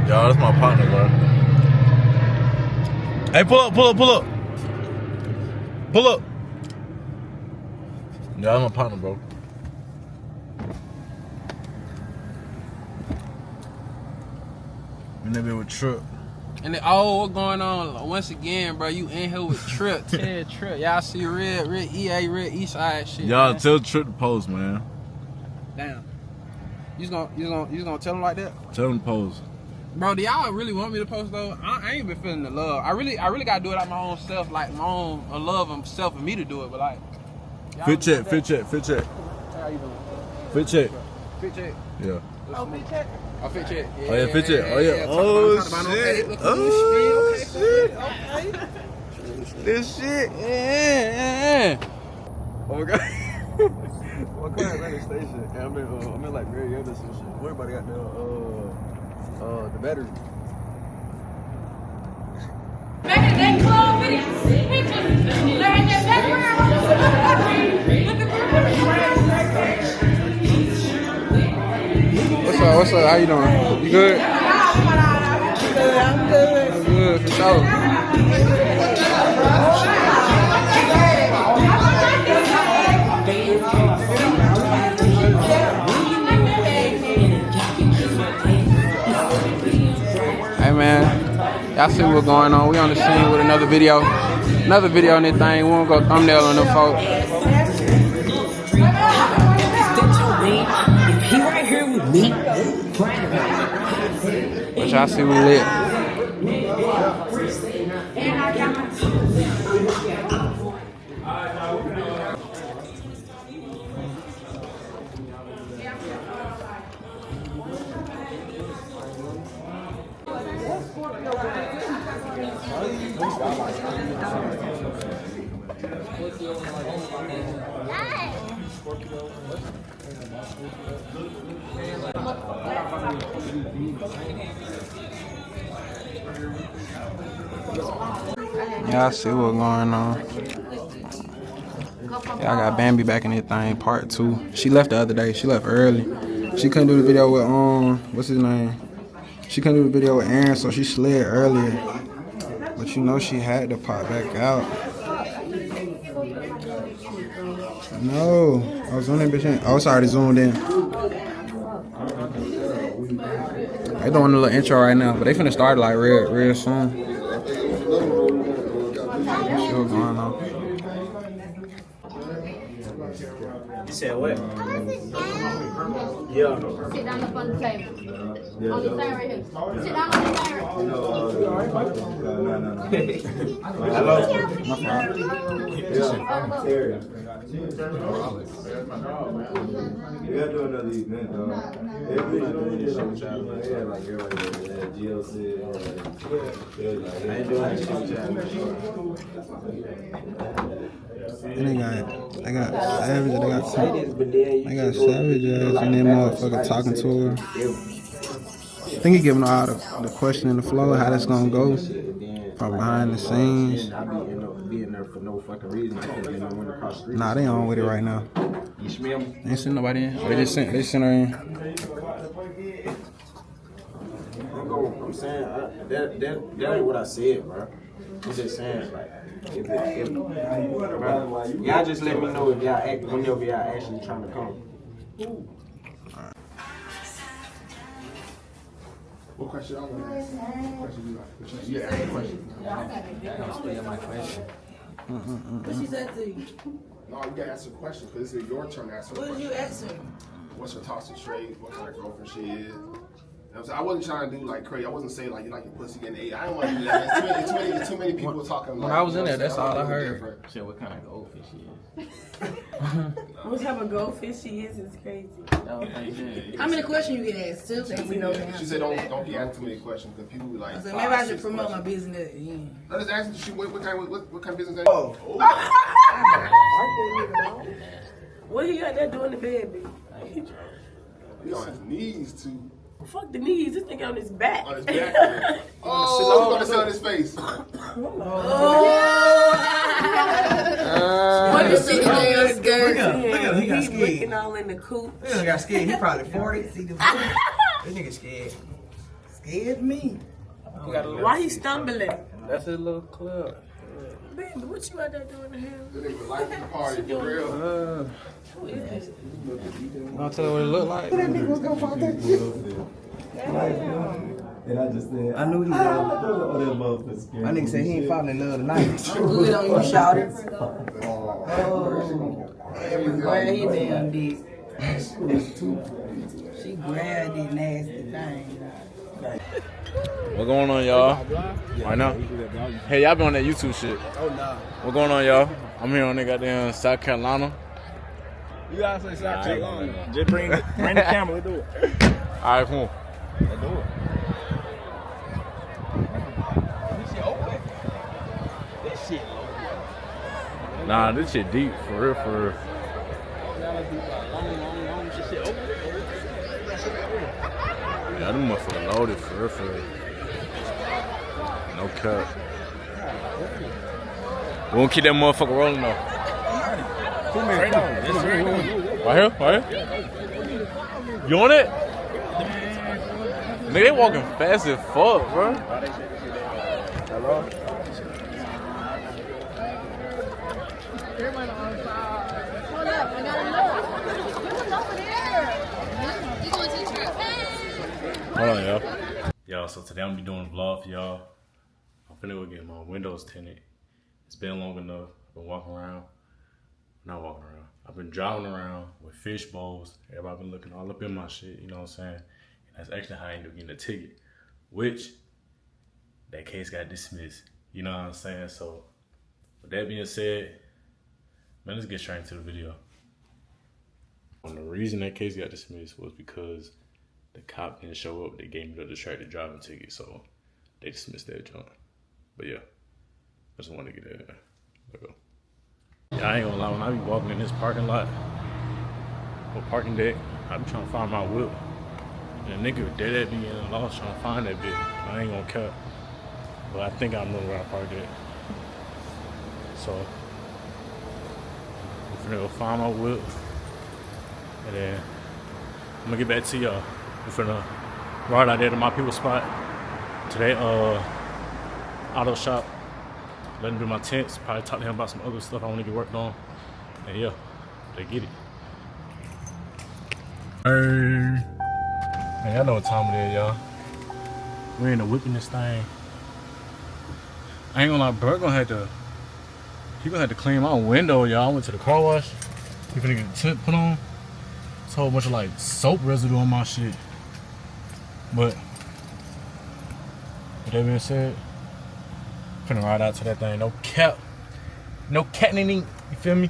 Y'all, that's my partner, bro. Hey, pull up. Pull up. Y'all, that's my partner, bro. And they be with Trip. And then, what's going on? Once again, bro, you in here with Trip, Ted Trip. Y'all see red EA, red Eastside shit. Y'all man. tell Trip to post, man. Damn. You just gonna tell him like that? Tell him to post. Bro, do y'all really want me to post though? I ain't been feeling the love. I really gotta do it out my own self, like my own love of self for me to do it. But like, Fit check. How you doing? Fit check. Fit check. Yeah. Oh, fit check. Oh, fit check. Yeah, Oh yeah, fit check. Oh yeah. This shit. Yeah. Oh god. Well, come at radio station. And I'm in like Marietta some shit. Everybody got the battery. Back in the day, club videos. He just learned that background. What's up? How you doing? You good? I'm good. I'm good, for sure. Hey man, y'all see what's going on? We on the scene with another video. Another video on this thing. We won't go thumbnail on them folks. He right here with me. But y'all see we lit. Y'all see what's going on. Y'all got Bambi back in this thing, part 2. She left the other day. She left early. She couldn't do the video with what's his name? She couldn't do the video with Aaron, so she slid earlier. But you know she had to pop back out. No, I was on that bitch. Oh, it's already zoomed in. They doing a little intro right now, but they finna start like real soon. What's going on? You said what? Yeah. Sit down up on the table. On the thing right here. Sit down on the thing right here. Hello. My fault. We gotta do another event, though. Every doing this on child. Yeah, like everybody GLC. I ain't doing this on child. And they got Savage, they got Savage ass and then motherfucker talking to her. I think he giving her all the question in the flow, how that's gonna go from behind the scenes. Being there for no fucking reason. I think they know when to cross the street. Nah, they on with it right now. You smell me? They ain't sent nobody in. They sent her in. I'm saying that ain't what I said, bro. I'm just saying like, bro, y'all just let me know if y'all whenever y'all actually trying to come. What question y'all want to ask? What question you like? Yeah, ask a question. What she said to you? No, you gotta answer the question because it's your turn to answer the What did question. you answer? What's her toxic trait? What kind of girlfriend she is? You know what I'm saying? I wasn't trying to do like crazy. I wasn't saying like you like your pussy getting ate. I didn't want to do that. There's too many people talking. When I was in there, that's all I heard. Shit, what kind of goldfish she is? What type of goldfish she is crazy. How many questions you get asked? Two? We know the She said don't be asking too many questions because people be like. I said maybe I should promote my business. Yeah. Let us ask you what kind of business that is. What you got there doing in the bed, B? He on his knees too. Fuck the knees. This nigga on his back. On his back. Oh, he's gonna sit on his face. Oh. This nigga damn scared. Look at him. He got He's scared. looking all in the coop. This nigga got scared. He probably 40. See this nigga scared. Scared me. Why he stumbling? That's his little club. Baby, what you out there doing to him? This nigga like the party for real. Who is this? I'll tell you what it look like. And I just said, I knew he was. oh, that motherfucker scared. My nigga said he ain't falling in love tonight. Good on you, shouted. Glad he damn did. She grabbed that nasty thing. What going on, y'all? Right now? Hey, y'all been on that YouTube shit. Oh, nah. What going on, y'all? I'm here on the goddamn South Carolina. You gotta say South Carolina. Just bring the camera, let's do it. All right, come on. Let's do it. This shit open. This shit open. Nah, this shit deep, for real, for real. This shit open. Yeah, them motherfuckers loaded, for real, for real. No cut. We won't keep that motherfucker rolling though. Right here? Right here? You on it? Nigga, they walking fast as fuck, bro. Hello? Hold on, y'all. Y'all, so today I'm gonna be doing a vlog for y'all. I'm finna go get my windows tinted. It's been long enough. I've been walking around. Not walking around. I've been driving around with Fishbowls. Everybody been looking all up in my shit, you know what I'm saying? And that's actually how I ended up getting a ticket. Which, that case got dismissed. You know what I'm saying? So, with that being said, man, let's get straight into the video. And the reason that case got dismissed was because the cop didn't show up. They gave me the distracted driving ticket, so they dismissed that joint. But yeah, I just wanted to get that. There we go. Yeah, I ain't gonna lie, when I be walking in this parking lot or parking deck, I be trying to find my whip. And a nigga dead at me in the lost trying to find that bitch. I ain't gonna cut. But I think I know where I parked it. So I'm finna go find my whip. And then I'm gonna get back to y'all. I'm finna ride out there to my people's spot. Today, auto shop. Let him do my tints. Probably talk to him about some other stuff I want to get worked on. And yeah, they get it. Man, y'all know what time it is, y'all. We're in the whipping this thing. I ain't gonna lie, bro, he gonna have to clean my window, y'all. I went to the car wash. He finna get the tint put on. It's a whole bunch of like soap residue on my shit. But with that being said, finna ride out to that thing. No cap. No catnip, you feel me?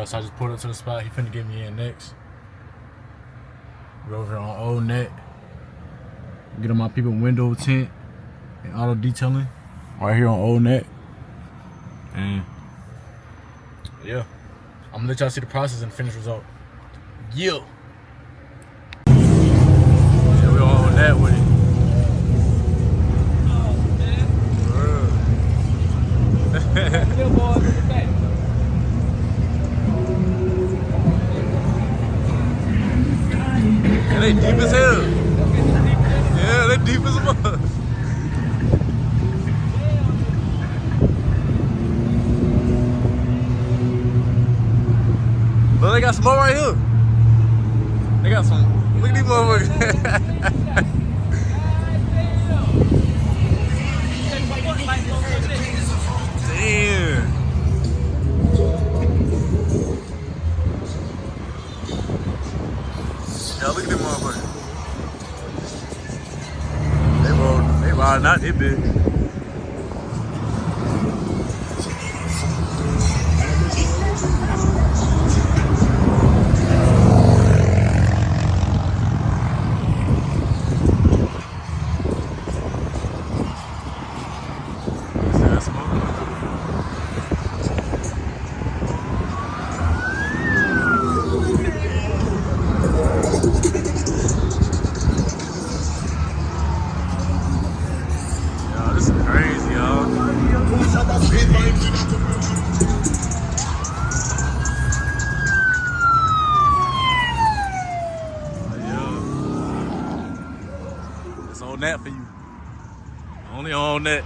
So I just pulled up to the spot. He finna get me in next. We're over here on Old Net. Get on my people window tint and auto detailing. Right here on Old Net. And yeah, I'm gonna let y'all see the process and finished result. Yeah. Yeah, we on Old Net with it. And they deep as hell. Yeah, they deep as fuck. Look, they got some more right here. They got some. Look at these motherfuckers. motherfucker. They riding out this bitch. On that for you. Only on that.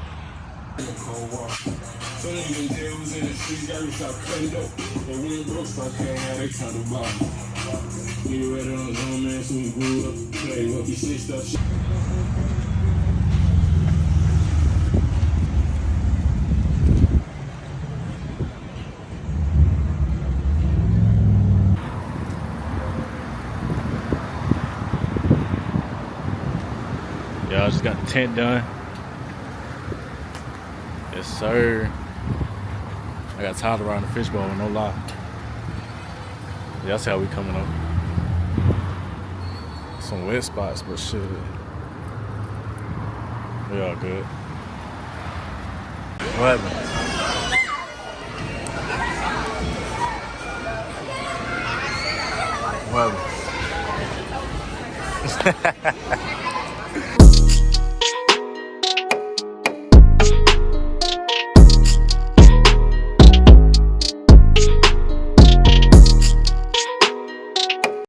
Yeah, I just got the tent done. Yes, sir. I got tired of riding the Fishbowl, no lie. Yeah, that's how we coming up. Some wet spots, but shit. We all good. What happened? What happened?